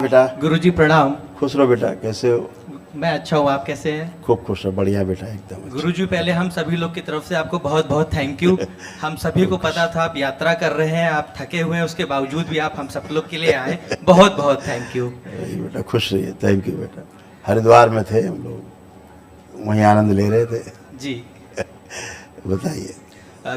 बेटा। गुरुजी प्रणाम। खुश रहो बेटा, कैसे हो? मैं अच्छा हूँ, आप कैसे हैं? खूब खुश रहो, बढ़िया बेटा, एकदम अच्छा। गुरुजी पहले हम सभी लोग की तरफ से आपको बहुत बहुत थैंक यू। हम सभी को पता था आप यात्रा कर रहे हैं, आप थके हुए हैं, उसके बावजूद भी आप हम सब लोग के लिए आए, बहुत बहुत थैंक यू। वही बेटा, खुश रहिए, थैंक यू बेटा। हरिद्वार में थे हम लोग, वहीं आनंद ले रहे थे जी। बताइए।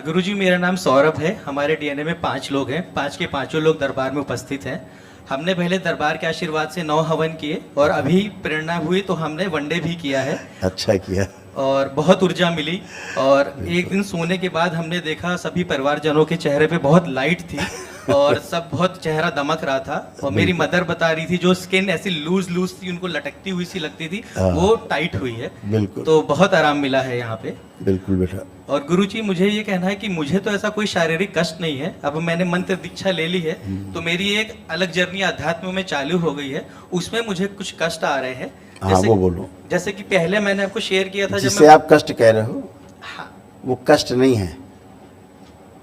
गुरुजी मेरा नाम सौरभ है, हमारे डीएनए में 5 लोग हैं, 5 के पांचों लोग दरबार में उपस्थित हैं। हमने पहले दरबार के आशीर्वाद से 9 हवन किए और अभी प्रेरणा हुई तो हमने वनडे भी किया है। अच्छा किया। और बहुत ऊर्जा मिली। और एक दिन सोने के बाद हमने देखा सभी परिवारजनों के चेहरे पे बहुत लाइट थी और सब बहुत चेहरा दमक रहा था। और मेरी मदर बता रही थी जो स्किन ऐसी लूज लूज थी, उनको लटकती हुई सी लगती थी, वो टाइट हुई है। बिल्कुल। तो बहुत आराम मिला है यहाँ पे। बिल्कुल बेटा। और गुरुजी मुझे ये कहना है कि मुझे तो ऐसा कोई शारीरिक कष्ट नहीं है, अब मैंने मंत्र दीक्षा ले ली है तो मेरी एक अलग जर्नी अध्यात्म में चालू हो गई है, उसमें मुझे कुछ कष्ट आ रहे हैं। हाँ वो बोलो। जैसे कि पहले मैंने आपको शेयर किया था, जिससे आप कष्ट कह रहे हो, हाँ वो कष्ट नहीं है,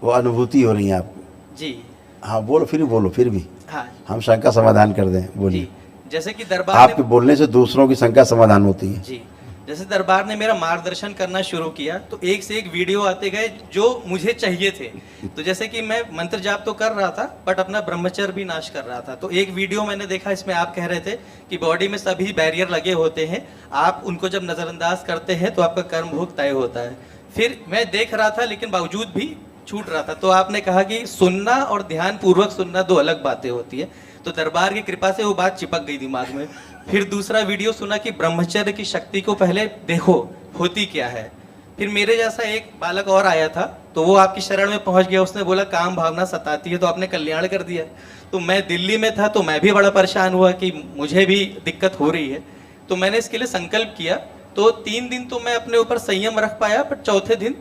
वो अनुभूति हो रही है आपको। जी। हाँ बोलो, फिर बोलो, फिर भी हाँ हम शंका समाधान कर दें, बोलिए। जी। जैसे कि दरबार आपके बोलने से दूसरों की शंका समाधान होती है। जी। जैसे दरबार ने मेरा मार्गदर्शन करना शुरू किया तो एक से एक वीडियो आते गए जो मुझे चाहिए थे। तो जैसे कि मैं मंत्र जाप तो कर रहा था बट अपना ब्रह्मचर्य भी नाश कर रहा था। तो एक वीडियो मैंने देखा, इसमें आप कह रहे थे कि बॉडी में सभी बैरियर लगे होते हैं, आप उनको जब नज़रअंदाज करते हैं तो आपका कर्म भोग तय होता है। फिर मैं देख रहा था लेकिन बावजूद भी छूट रहा था, तो आपने कहा कि सुनना और ध्यान पूर्वक सुनना 2 अलग बातें होती है। तो दरबार की कृपा से वो बात चिपक गई दिमाग में। फिर दूसरा वीडियो सुना कि ब्रह्मचर्य की शक्ति को पहले देखो होती क्या है। फिर मेरे जैसा एक बालक और आया था तो वो आपकी शरण में पहुंच गया, उसने बोला काम भावना सताती है, तो आपने कल्याण कर दिया। तो मैं दिल्ली में था तो मैं भी बड़ा परेशान हुआ कि मुझे भी दिक्कत हो रही है, तो मैंने इसके लिए संकल्प किया। तो 3 दिन तो मैं अपने ऊपर संयम रख पाया, पर चौथे दिन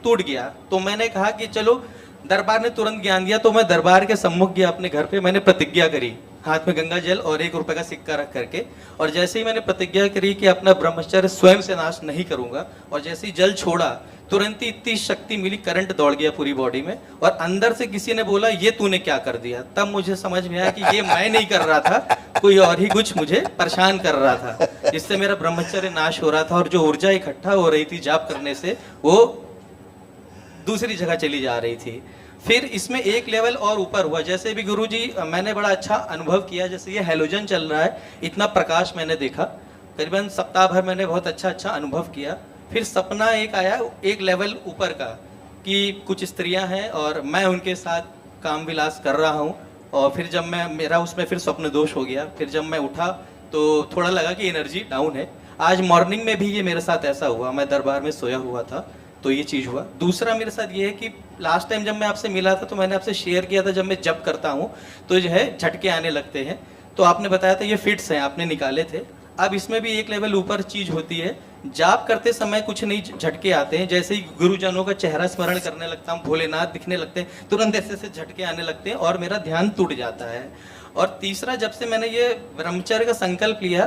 टूट गया। तो मैंने कहा कि चलो, दरबार ने तुरंत ज्ञान दिया तो मैं दरबार के सम्मुख गया अपने घर पे, मैंने प्रतिज्ञा करी हाथ में गंगा जल और 1 रुपए का सिक्का रख करके। और जैसे ही मैंने प्रतिज्ञा करी कि अपना ब्रह्मचर्य स्वयं से नाश नहीं करूंगा, और जैसे ही जल छोड़ा तुरंत ही इतनी शक्ति मिली, करंट दौड़ गया पूरी बॉडी में। और अंदर से किसी ने बोला ये तूने क्या कर दिया। तब मुझे समझ में आया कि ये मैं नहीं कर रहा था, कोई और ही कुछ मुझे परेशान कर रहा था, जिससे मेरा ब्रह्मचर्य नाश हो रहा था और जो ऊर्जा इकट्ठा हो रही थी जाप करने से वो दूसरी जगह चली जा रही थी। फिर इसमें एक लेवल और ऊपर हुआ, जैसे भी गुरुजी मैंने बड़ा अच्छा अनुभव किया। जैसे ये हैलोजन चल रहा है, इतना प्रकाश मैंने देखा, करीबन सप्ताह भर मैंने बहुत अच्छा अच्छा अनुभव किया। फिर सपना एक आया एक लेवल ऊपर का कि कुछ स्त्रियां हैं और मैं उनके साथ काम विलास कर रहा हूँ। और फिर जब मैं मेरा उसमें फिर स्वप्न दोष हो गया। फिर जब मैं उठा तो थोड़ा लगा कि एनर्जी डाउन है। आज मॉर्निंग में भी ये मेरे साथ ऐसा हुआ, मैं दरबार में सोया हुआ था तो ये चीज़ हुआ। दूसरा मेरे साथ ये है कि लास्ट टाइम जब मैं आपसे मिला था तो मैंने आपसे शेयर किया था, जब मैं जप करता हूँ तो जो है झटके आने लगते हैं, तो आपने बताया था ये फिट्स हैं, आपने निकाले थे। अब इसमें भी एक लेवल ऊपर चीज़ होती है, जाप करते समय कुछ नहीं झटके आते हैं, जैसे ही गुरुजनों का चेहरा स्मरण करने लगता हूँ, भोलेनाथ दिखने लगते हैं, तुरंत ऐसे ऐसे झटके आने लगते हैं और मेरा ध्यान टूट जाता है। और तीसरा, जब से मैंने ये ब्रह्मचर्य का संकल्प लिया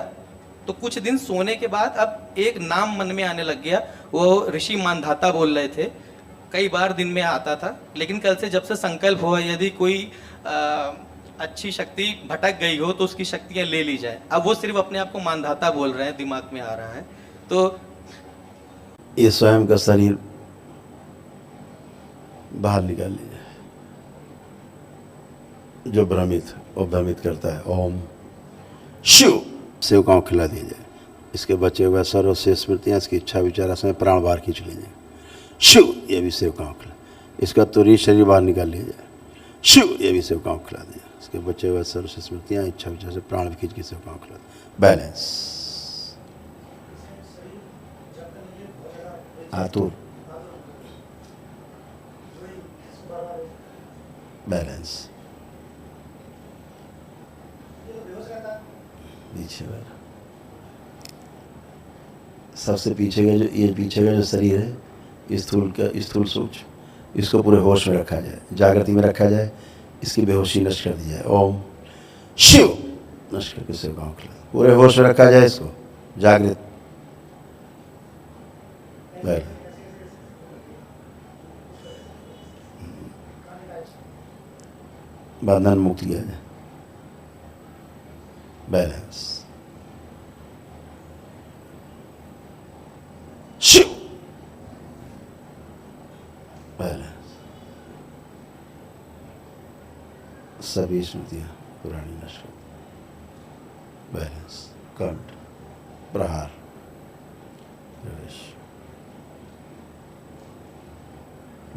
तो कुछ दिन सोने के बाद अब एक नाम मन में आने लग गया, वो ऋषि मानधाता बोल रहे थे, कई बार दिन में आता था। लेकिन कल से जब से संकल्प हुआ यदि कोई अच्छी शक्ति भटक गई हो तो उसकी शक्तियां ले ली जाए। अब वो सिर्फ अपने आप को मानधाता बोल रहे हैं, दिमाग में आ रहा है। तो ये स्वयं का शरीर बाहर निकाल लीजिए, जो भ्रमित वो भ्रमित करता है। ओम शिव सेवकाओं खिला दीजिए, इसके बचे हुए सर्व से स्मृतियाँ, इसकी इच्छा विचार समय प्राण बाहर खींच लीजिए। शिव ये भी सेवकाओं खिला, इसका तुरही शरीर बाहर निकाल लीजिए। शिव ये भी सेवकाओं खिला दीजिए, इसके बचे हुए सर्व से स्मृतियाँ, इच्छा विचार से प्राण भी खींच के सेवकाओं खिला दीजिए। बैलेंस आतुर, बैलेंस पीछे वाला, सबसे पीछे का जो ये पीछे का जो शरीर है, स्थूल सूक्ष्म, इसको पूरे होश में रखा जाए, जागृति में रखा जाए, इसकी बेहोशी नष्ट कर दी जाए। ओम शिव नष्ट करके सेवकाओं के लिए पूरे होश में रखा जाए, इसको जागृत बंधन मुक्त किया जाए। बैलेंस, शिव, बैलेंस, सभी स्मृतियां पुरानी नष्ट, बैलेंस, कंठ, प्रहार, प्रवेश,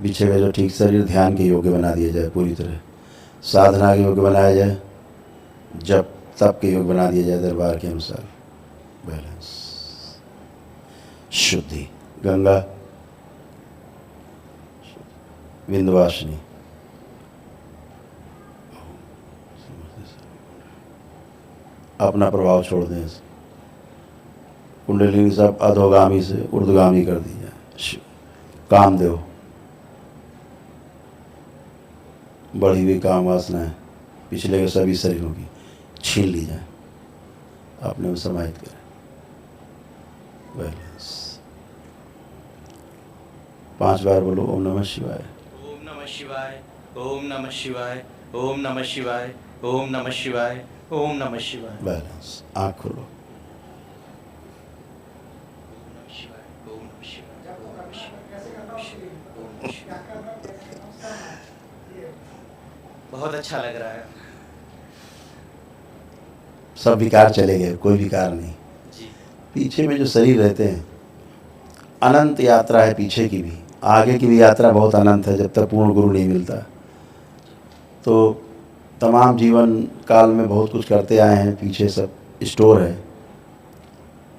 पीछे का जो ठीक शरीर ध्यान के योग्य बना दिया जाए, पूरी तरह साधना के योग्य बनाया जाए, जब तप के योग्य बना दिया जाए दरबार के अनुसार, बैलेंस, शुद्धि, गंगा, विंध्यवासिनी, अपना प्रभाव छोड़ दें, कुंडलिनी सब अधोगामी से ऊर्ध्वगामी कर दी जाए, कामदेव, बढ़ी हुई काम वासनाएं पिछले के सभी शरीरों की छीन ली जाए, अपने में समाहित करें, बैलेंस, 5 बार बोलो ओम नमः शिवाय, ओम नमः शिवाय, ओम नमः शिवाय, ओम नमः शिवाय, ओम नमः शिवाय, ओम नमः शिवाय, बैलेंस, आँख खोलो, ओम नमः शिवाय, ओम नमः शिवाय, ओम नमः शिवाय, ओम नमः शिवाय। बहुत अच्छा लग रहा है सब विकार चले गए, कोई विकार नहीं। जी। पीछे में जो शरीर रहते हैं, अनंत यात्रा है पीछे की भी, आगे की भी यात्रा बहुत अनंत है, जब तक पूर्ण गुरु नहीं मिलता। तो तमाम जीवन काल में बहुत कुछ करते आए हैं, पीछे सब स्टोर है।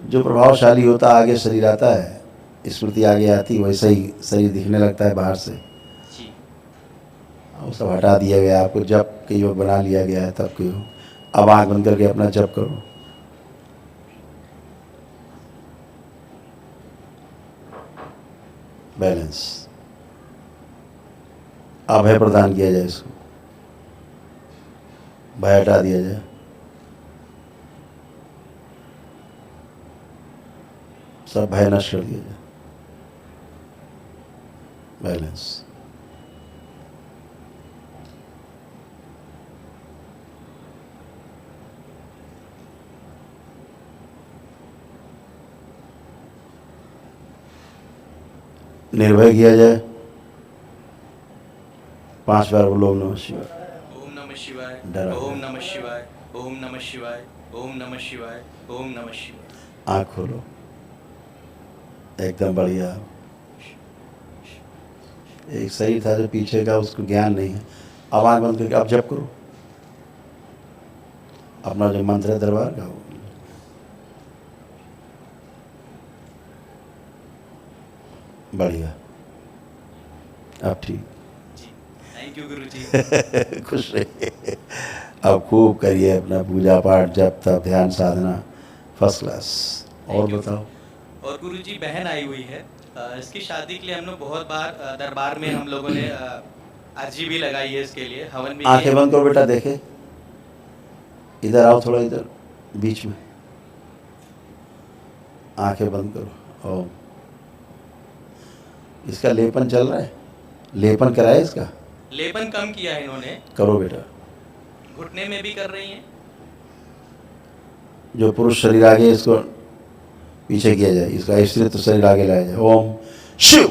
जो प्रभावशाली होता आगे शरीर आता है, स्मृति आगे आती, वैसा ही शरीर दिखने लगता है बाहर से। जी। वो सब हटा दिया गया, आपको जप के योग बना लिया गया है, तब के योग। अब आँख बंद करके अपना जप करो, बैलेंस, अभय प्रदान किया जाए, इसको भय हटा दिया जाए, सब भय नष्ट कर दिया जाए, बैलेंस, निर्भय किया जाए, 5 बार बोलो ओम नमः शिवाय, ओम नमः शिवाय, डरा ओम नमः शिवाय, ओम नमः शिवाय, ओम नमः शिवाय, ओम नमः शिवाय। आँख खोलो, एकदम बढ़िया। एक शरीर था जो पीछे का, उसको ज्ञान नहीं है, अब आँख बंद करके अब जप करो, अपना जो मंत्र है दरबार का, वो बढ़िया, अब ठीक, जी, थैंक यू गुरु जी। खुश रहिए। अब खूब करिए अपना पूजा पाठ, जप तप, ध्यान साधना, फर्स्ट क्लास। और Thank you। बताओ। और गुरु जी बहन आई हुई है, इसकी शादी के लिए हम लोग बहुत बार दरबार में हम लोगों ने अर्जी भी लगाई है, इसके लिए हवन भी आंखें किए। बंद करो बेटा, देखे इधर आओ, थोड़ा इधर बीच में, आंखें बंद करो। और इसका लेपन चल रहा है, लेपन कराए इसका, लेपन कम किया है इन्होंने, करो बेटा। घुटने में भी कर रही हैं। जो पुरुष शरीर आगे, इसको पीछे किया जाए, इसका स्त्रीत्व शरीर आगे लाया जाए। ओम शिव,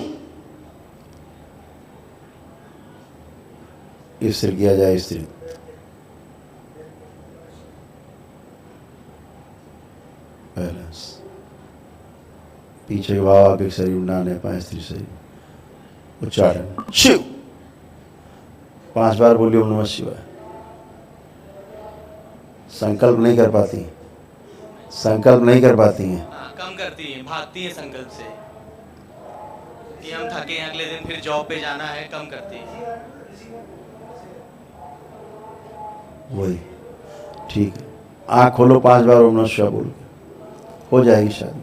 स्थिर किया जाए, स्त्री, बैलेंस, पीछे के भाव आगे शरीर ना ले पाए, स्त्री शरीर, उच्चारण शिव, 5 बार बोलिए ओम नमः शिवाय। संकल्प नहीं कर पाती, संकल्प नहीं कर पाती हैं, हाँ, कम करती हैं, भागती हैं संकल्प से कि हम थके हैं, अगले दिन फिर जॉब पे जाना है, कम करती हैं। वही ठीक है। आँख खोलो, 5 बार ओम नमः शिवाय बोल के हो जाएगी शादी,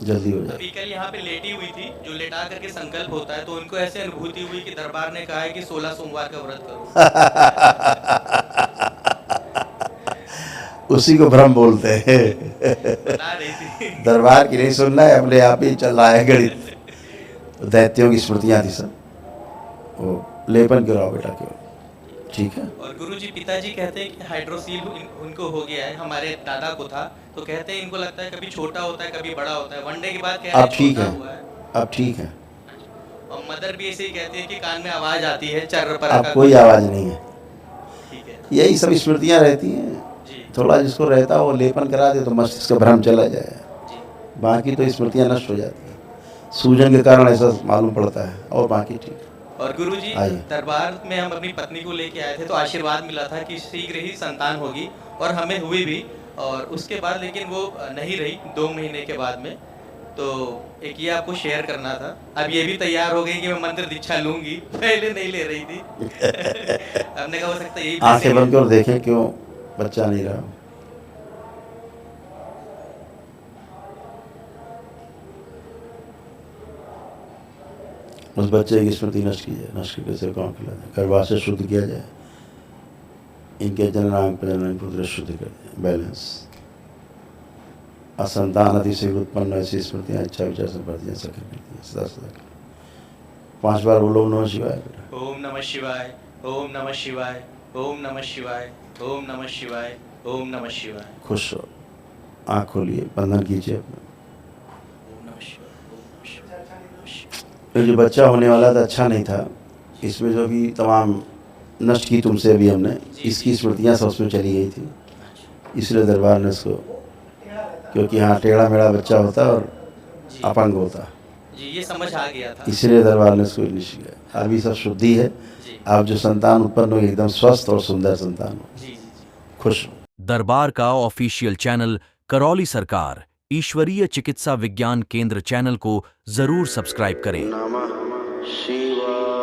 जल्दी हो जाएगी। अभी कल यहाँ पे लेटी हुई थी, जो लेटा करके संकल्प होता है, तो उनको ऐसे अनुभूति हुई कि दरबार ने कहा है कि 16 सोमवार का व्रत करो। उसी को भ्रम बोलते हैं। बता रही थी। दरबार की नहीं सुनना है, अपने आप ही चल रहा है गणित। दैत्यों की स्मृतियाँ थी सब। वो लेपन गिराओ बेटा, क्यों ठीक है। और गुरुजी पिताजी कहते हैं कि हाइड्रोसील उनको हो गया है, हमारे दादा को था, तो कहते हैं इनको लगता है कभी छोटा होता है कभी बड़ा होता है, वनडे के बाद कह रहे अब हैं ठीक छोटा है, हुआ है। अब ठीक है, और मदर भी ऐसे ही कहती है कि कान में आवाज आती है चर्र पर अब कोई आवाज़ नहीं है। ठीक है यही सब स्मृतियाँ रहती हैं। जी थोड़ा जिसको रहता है वो लेपन करा दे तो मस्तिष्क का भ्रम चला जाए, जी। बाकी तो स्मृतियाँ नष्ट हो जाती हैं। सूजन के कारण ऐसा मालूम पड़ता है, और बाकी ठीक है। और गुरुजी आइए। दरबार में हम अपनी पत्नी को लेके आए थे तो आशीर्वाद मिला था कि शीघ्र ही संतान होगी, और हमें हुई भी। और उसके बाद लेकिन वो नहीं रही 2 महीने के बाद में। तो एक ये आपको शेयर करना था। अब ये भी तैयार हो गई कि मैं मंत्र दीक्षा लूंगी, पहले नहीं ले रही थी। हमने कहा हो सकता है यही आंखें बंद कर देखें क्यों बच्चा नहीं रहा। उस बच्चे की स्मृति नष्ट की जाए, नष्ट करके से कौन खिला जाए, गर्भाशय से शुद्ध किया जाए, इनके जननांग प्रजनन पुत्र शुद्ध कर दिया, बैलेंस। असंतान अतिशीघ्र उत्पन्न ऐसी स्मृतियाँ इच्छा विचार संपत्तियाँ सखी करती हैं सदा सदा। 5 बार बोलो ओम नमः शिवाय। ओम नमः शिवाय, ओम नमः शिवाय, ओम नमः शिवाय, ओम नमः शिवाय, ओम नमः शिवाय। खुश हो, आँख खोलिए, बंधन कीजिए अपना। ओम नमः शिवाय, ओम नमः शिवाय, ओम नमः शिवाय। ये जो बच्चा होने वाला था अच्छा नहीं था, इसमें जो भी तमाम नष्ट की तुमसे अभी हमने, इसकी स्मृतियाँ सब उसमें चली गई थी, इसलिए दरबार ने इसको, क्योंकि हाँ टेढ़ा मेढ़ा बच्चा होता और अपंग होता, जी ये समझ आ गया था। इसलिए दरबार ने इसको निश्चय किया। अभी सब शुद्धि है, जी आप जो संतान उत्पन्न हो एकदम स्वस्थ और सुंदर संतान हो, जी जी। खुश हो। दरबार का ऑफिशियल चैनल करौली सरकार ईश्वरीय चिकित्सा विज्ञान केंद्र चैनल को जरूर सब्सक्राइब करें। नमः शिवाय।